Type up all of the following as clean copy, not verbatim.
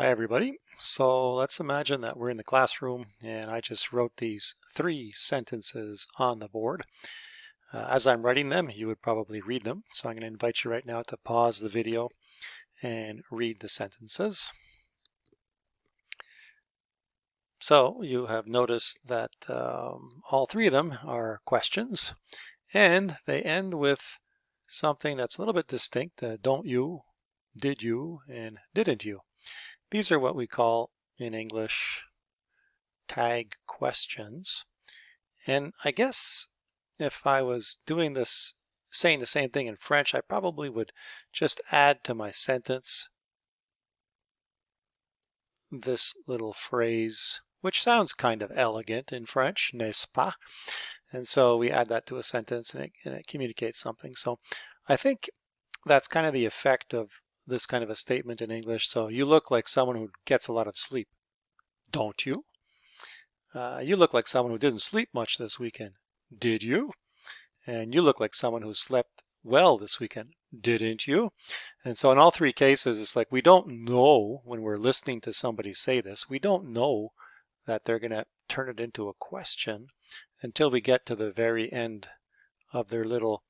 Hi everybody. So let's imagine that we're in the classroom and I just wrote these 3 sentences on the board. As I'm writing them, you would probably read them. So I'm going to invite you right now to pause the video and read the sentences. So you have noticed that all 3 of them are questions and they end with something that's a little bit distinct. Don't you, did you, and didn't you. These are what we call in English tag questions. And I guess if I was doing this, saying the same thing in French, I probably would just add to my sentence this little phrase, which sounds kind of elegant in French, n'est-ce pas? And so we add that to a sentence and it communicates something. So I think that's kind of the effect of this kind of a statement in English. So you look like someone who gets a lot of sleep, don't you? You look like someone who didn't sleep much this weekend, did you? And you look like someone who slept well this weekend, didn't you? And so in all 3 cases, it's like we don't know when we're listening to somebody say this, we don't know that they're going to turn it into a question until we get to the very end of their little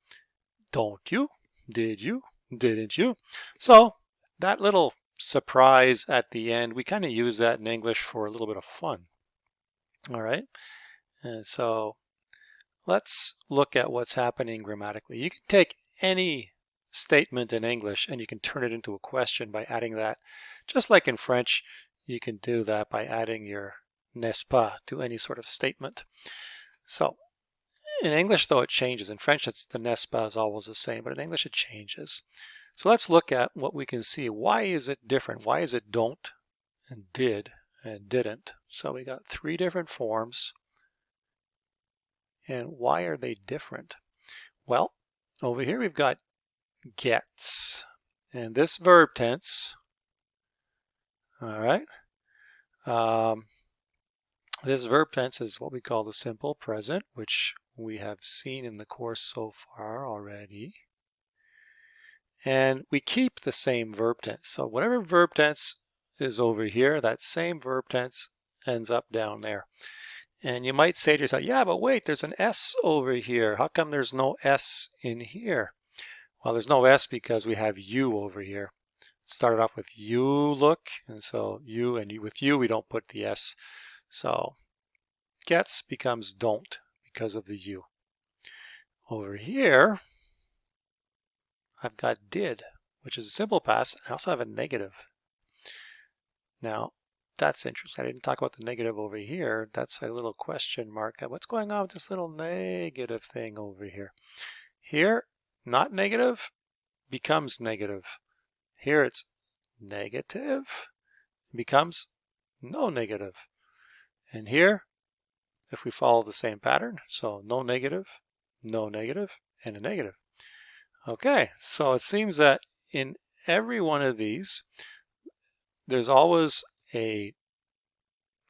don't you, did you, didn't you? So that little surprise at the end, we kind of use that in English for a little bit of fun. All right, and so let's look at what's happening grammatically. You can take any statement in English and you can turn it into a question by adding that. Just like in French, you can do that by adding your n'est-ce pas to any sort of statement. So in English, though, it changes. In French, it's the n'est-ce pas is always the same, but in English, it changes. So let's look at what we can see. Why is it different? Why is it don't and did and didn't? So we got 3 different forms. And why are they different? Well, over here we've got gets. And this verb tense, all right, this verb tense is what we call the simple present, which we have seen in the course so far already. And we keep the same verb tense. So whatever verb tense is over here, that same verb tense ends up down there. And you might say to yourself, yeah, but wait, there's an S over here. How come there's no S in here? Well, there's no S because we have you over here. Started off with you look, and so you, and with you we don't put the S. So gets becomes don't because of the you. Over here, I've got did, which is a simple past. I also have a negative. Now, that's interesting. I didn't talk about the negative over here. That's a little question mark. What's going on with this little negative thing over here? Here, not negative becomes negative. Here it's negative becomes no negative. And here, if we follow the same pattern, so no negative, and a negative. Okay, so it seems that in every one of these, there's always a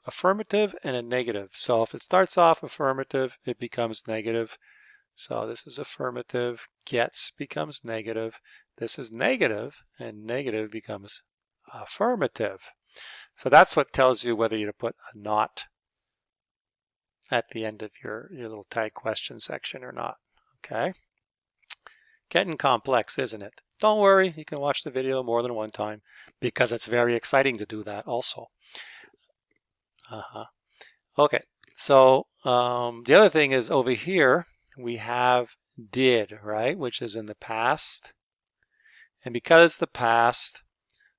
affirmative and a negative. So if it starts off affirmative, it becomes negative. So this is affirmative, gets becomes negative. This is negative, and negative becomes affirmative. So that's what tells you whether you put a not at the end of your little tag question section or not. Okay? Getting complex, isn't it? Don't worry, you can watch the video more than one time because it's very exciting to do that also. Okay, so the other thing is over here we have did, right, which is in the past. And because it's the past,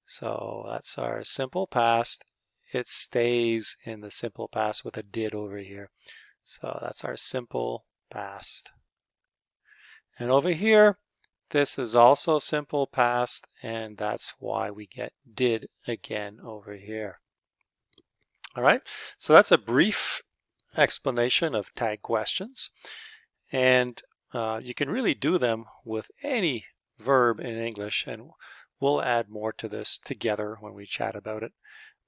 so that's our simple past, it stays in the simple past with a did over here. So that's our simple past. And over here, this is also simple past, and that's why we get did again over here. All right, so that's a brief explanation of tag questions. And you can really do them with any verb in English, and we'll add more to this together when we chat about it.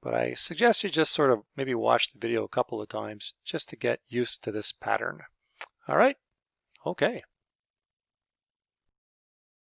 But I suggest you just sort of maybe watch the video a couple of times just to get used to this pattern. All right, okay.